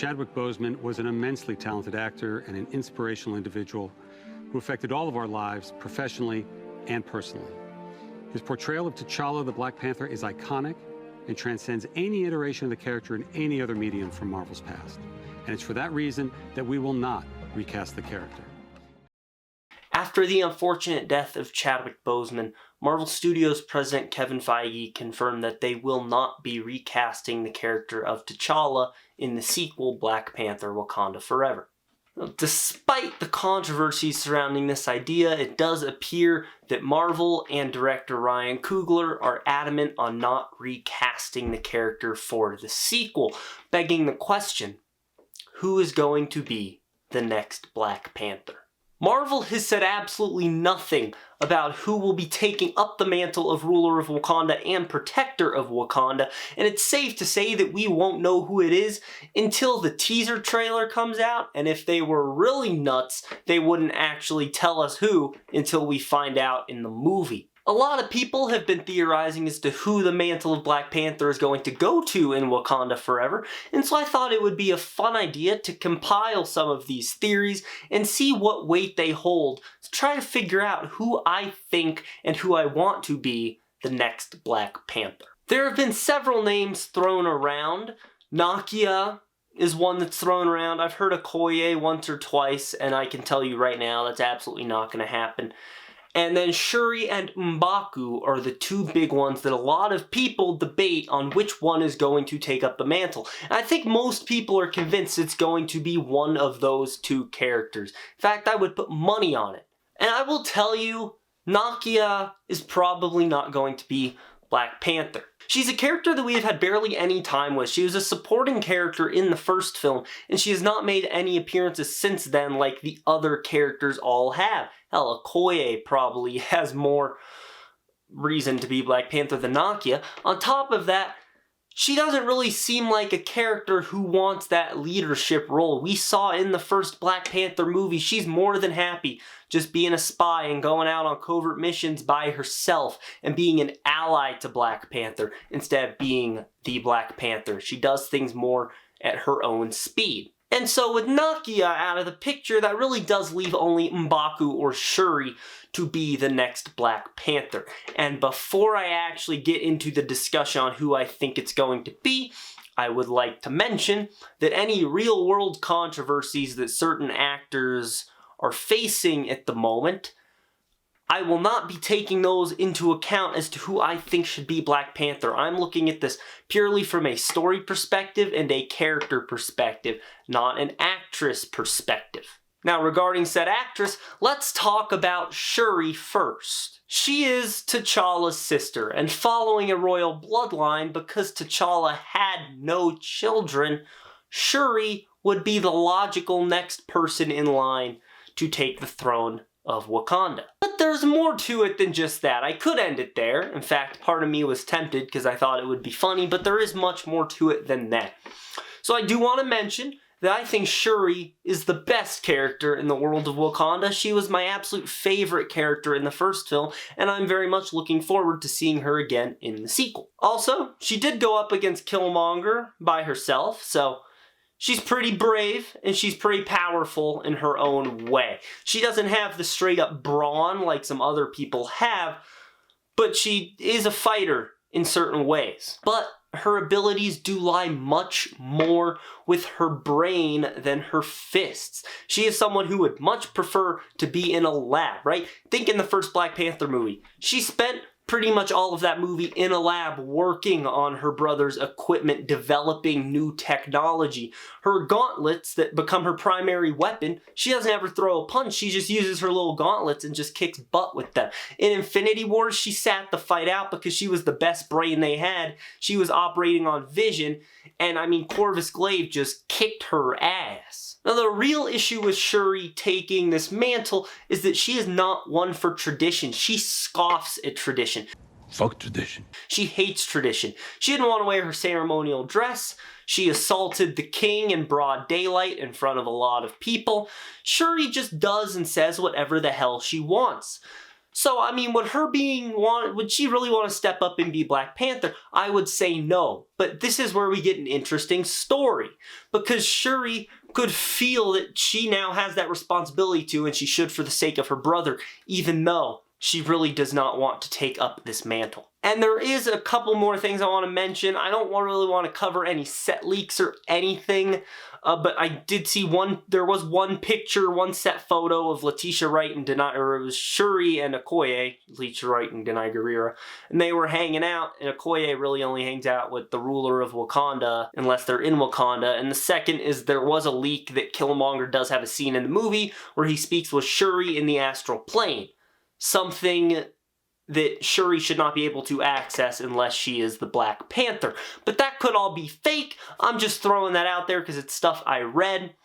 Chadwick Boseman was an immensely talented actor and an inspirational individual who affected all of our lives, professionally and personally. His portrayal of T'Challa the Black Panther is iconic and transcends any iteration of the character in any other medium from Marvel's past. And it's for that reason that we will not recast the character. After the unfortunate death of Chadwick Boseman, Marvel Studios president Kevin Feige confirmed that they will not be recasting the character of T'Challa in the sequel Black Panther Wakanda Forever. Despite the controversies surrounding this idea, it does appear that Marvel and director Ryan Coogler are adamant on not recasting the character for the sequel, begging the question, who is going to be the next Black Panther? Marvel has said absolutely nothing about who will be taking up the mantle of ruler of Wakanda and protector of Wakanda, and it's safe to say that we won't know who it is until the teaser trailer comes out, and if they were really nuts, they wouldn't actually tell us who until we find out in the movie. A lot of people have been theorizing as to who the mantle of Black Panther is going to go to in Wakanda Forever, and so I thought it would be a fun idea to compile some of these theories and see what weight they hold to try to figure out who I think and who I want to be the next Black Panther. There have been several names thrown around. Nakia is one that's thrown around. I've heard Okoye once or twice, and I can tell you right now that's absolutely not going to happen. And then Shuri and Umbaku are the two big ones that a lot of people debate on which one is going to take up the mantle. And I think most people are convinced it's going to be one of those two characters. In fact, I would put money on it. And I will tell you, Nakia is probably not going to be Black Panther. She's a character that we have had barely any time with. She was a supporting character in the first film, and she has not made any appearances since then like the other characters all have. Hell, Okoye probably has more reason to be Black Panther than Nakia. On top of that, she doesn't really seem like a character who wants that leadership role. We saw in the first Black Panther movie, she's more than happy just being a spy and going out on covert missions by herself and being an ally to Black Panther instead of being the Black Panther. She does things more at her own speed. And so with Nakia out of the picture, that really does leave only Mbaku or Shuri to be the next Black Panther. And before I actually get into the discussion on who I think it's going to be, I would like to mention that any real-world controversies that certain actors are facing at the moment, I will not be taking those into account as to who I think should be Black Panther. I'm looking at this purely from a story perspective and a character perspective, not an actress perspective. Now, regarding said actress, let's talk about Shuri first. She is T'Challa's sister, and following a royal bloodline, because T'Challa had no children, Shuri would be the logical next person in line to take the throne of Wakanda. But there's more to it than just that. I could end it there. In fact, part of me was tempted because I thought it would be funny, but there is much more to it than that. So I do want to mention that I think Shuri is the best character in the world of Wakanda. She was my absolute favorite character in the first film, and I'm very much looking forward to seeing her again in the sequel. Also, she did go up against Killmonger by herself, so she's pretty brave, and she's pretty powerful in her own way. She doesn't have the straight-up brawn like some other people have, but she is a fighter in certain ways. But her abilities do lie much more with her brain than her fists. She is someone who would much prefer to be in a lab, right? Think in the first Black Panther movie. She spent pretty much all of that movie in a lab working on her brother's equipment, developing new technology. Her gauntlets that become her primary weapon, she doesn't ever throw a punch, she just uses her little gauntlets and just kicks butt with them. In Infinity Wars, she sat the fight out because she was the best brain they had. She was operating on vision, and I mean, Corvus Glaive just kicked her ass. Now, the real issue with Shuri taking this mantle is that she is not one for tradition. She scoffs at tradition. Fuck tradition. She hates tradition. She didn't want to wear her ceremonial dress. She assaulted the king in broad daylight in front of a lot of people. Shuri just does and says whatever the hell she wants. So, I mean, would she really want to step up and be Black Panther? I would say no. But this is where we get an interesting story. Because Shuri could feel that she now has that responsibility to, and she should for the sake of her brother, even though she really does not want to take up this mantle. And there is a couple more things I want to mention. I don't really want to cover any set leaks or anything, but I did see there was one picture, one set photo of Letitia Wright and it was Shuri and Okoye, Letitia Wright and Denai Guerrera, and they were hanging out, and Okoye really only hangs out with the ruler of Wakanda unless they're in Wakanda. And the second is there was a leak that Killmonger does have a scene in the movie where he speaks with Shuri in the astral plane. Something that Shuri should not be able to access unless she is the Black Panther. But that could all be fake. I'm just throwing that out there because it's stuff I read.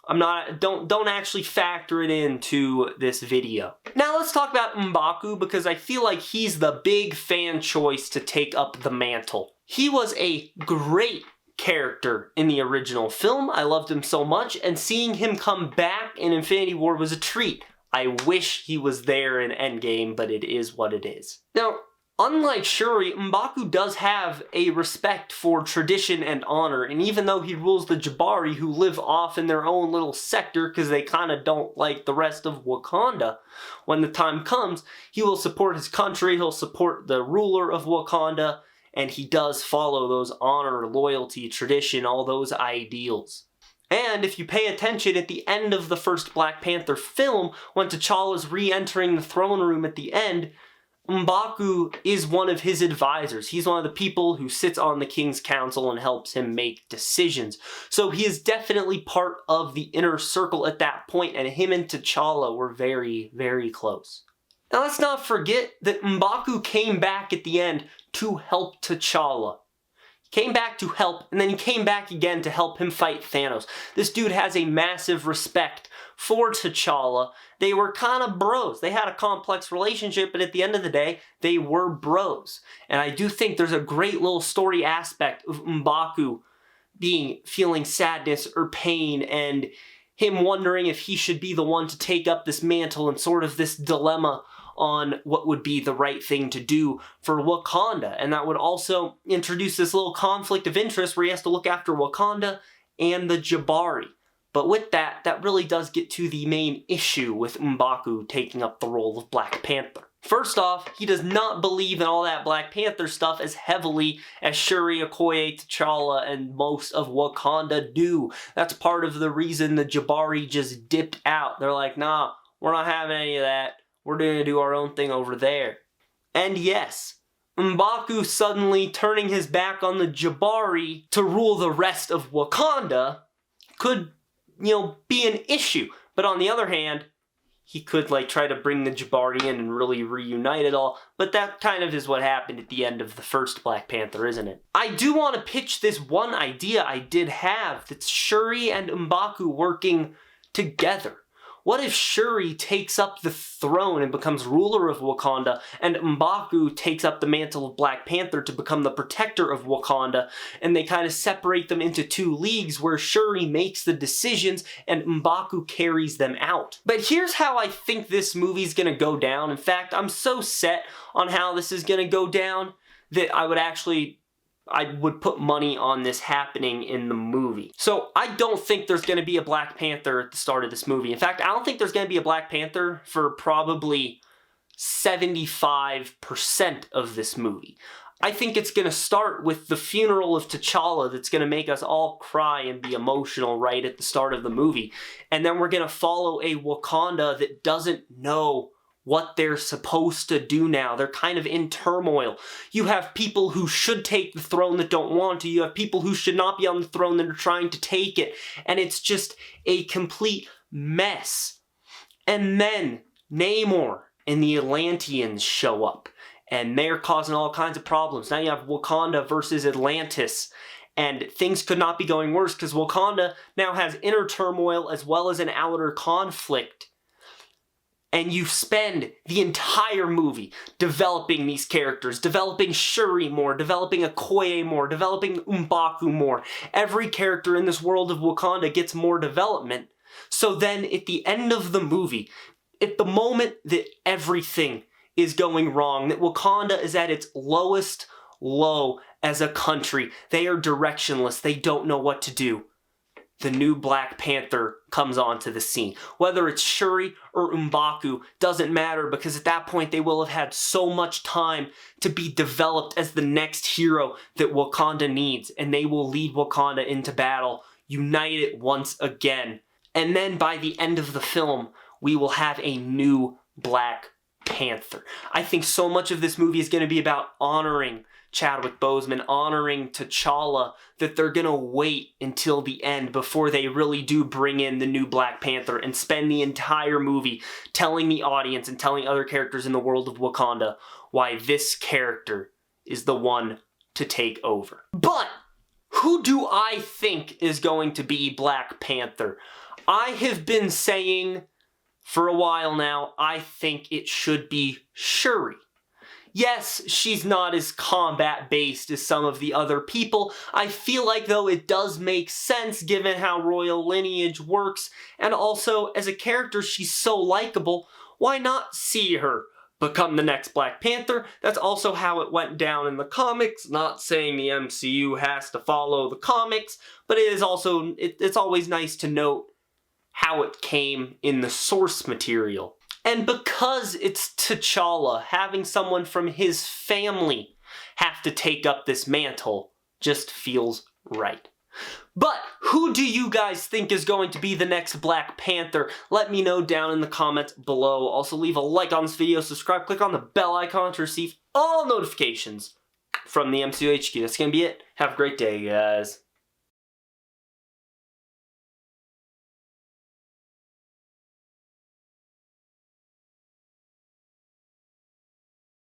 Don't actually factor it into this video. Now let's talk about Umbaku, because I feel like he's the big fan choice to take up the mantle. He was a great character in the original film. I loved him so much, and seeing him come back in Infinity War was a treat. I wish he was there in Endgame, but it is what it is. Now, unlike Shuri, Mbaku does have a respect for tradition and honor, and even though he rules the Jabari, who live off in their own little sector because they kind of don't like the rest of Wakanda, when the time comes, he will support his country, he'll support the ruler of Wakanda, and he does follow those honor, loyalty, tradition, all those ideals. And if you pay attention at the end of the first Black Panther film, when T'Challa's re-entering the throne room at the end, Umbaku is one of his advisors. He's one of the people who sits on the King's Council and helps him make decisions. So he is definitely part of the inner circle at that point, and him and T'Challa were very, very close. Now let's not forget that Mbaku came back at the end to help T'Challa. Came back to help, and then he came back again to help him fight Thanos. This dude has a massive respect for T'Challa. They were kind of bros. They had a complex relationship, but at the end of the day, they were bros. And I do think there's a great little story aspect of Umbaku feeling sadness or pain, and him wondering if he should be the one to take up this mantle, and sort of this dilemma on what would be the right thing to do for Wakanda. And that would also introduce this little conflict of interest where he has to look after Wakanda and the Jabari. But with that, that really does get to the main issue with Umbaku taking up the role of Black Panther. First off, he does not believe in all that Black Panther stuff as heavily as Shuri, Okoye, T'Challa, and most of Wakanda do. That's part of the reason the Jabari just dipped out. They're like, nah, we're not having any of that. We're going to do our own thing over there. And yes, Umbaku suddenly turning his back on the Jabari to rule the rest of Wakanda could, be an issue. But on the other hand, he could try to bring the Jabari in and really reunite it all. But that kind of is what happened at the end of the first Black Panther, isn't it? I do want to pitch this one idea I did have, that's Shuri and Umbaku working together. What if Shuri takes up the throne and becomes ruler of Wakanda, and Umbaku takes up the mantle of Black Panther to become the protector of Wakanda, and they kind of separate them into two leagues where Shuri makes the decisions and Umbaku carries them out. But here's how I think this movie's gonna go down. In fact, I'm so set on how this is gonna go down that I would put money on this happening in the movie. So I don't think there's going to be a Black Panther at the start of this movie. In fact, I don't think there's going to be a Black Panther for probably 75% of this movie. I think it's going to start with the funeral of T'Challa that's going to make us all cry and be emotional right at the start of the movie. And then we're going to follow a Wakanda that doesn't know what they're supposed to do now. They're kind of in turmoil. You have people who should take the throne that don't want to. You have people who should not be on the throne that are trying to take it. And it's just a complete mess. And then Namor and the Atlanteans show up. And they're causing all kinds of problems. Now you have Wakanda versus Atlantis. And things could not be going worse because Wakanda now has inner turmoil as well as an outer conflict. And you spend the entire movie developing these characters, developing Shuri more, developing Okoye more, developing Umbaku more. Every character in this world of Wakanda gets more development. So then at the end of the movie, at the moment that everything is going wrong, that Wakanda is at its lowest low as a country. They are directionless. They don't know what to do. The new Black Panther comes onto the scene. Whether it's Shuri or Umbaku doesn't matter, because at that point they will have had so much time to be developed as the next hero that Wakanda needs, and they will lead Wakanda into battle, unite it once again. And then by the end of the film, we will have a new Black Panther. I think so much of this movie is going to be about honoring Chadwick Boseman, honoring T'Challa, that they're gonna wait until the end before they really do bring in the new Black Panther and spend the entire movie telling the audience and telling other characters in the world of Wakanda why this character is the one to take over. But who do I think is going to be Black Panther? I have been saying for a while now, I think it should be Shuri. Yes, she's not as combat-based as some of the other people. I feel like, though, it does make sense given how royal lineage works, and also, as a character, she's so likable, why not see her become the next Black Panther? That's also how it went down in the comics. Not saying the MCU has to follow the comics, but it is also, it's always nice to note how it came in the source material. And because it's T'Challa, having someone from his family have to take up this mantle just feels right. But who do you guys think is going to be the next Black Panther? Let me know down in the comments below. Also leave a like on this video, subscribe, click on the bell icon to receive all notifications from the MCU HQ. That's going to be it. Have a great day, guys.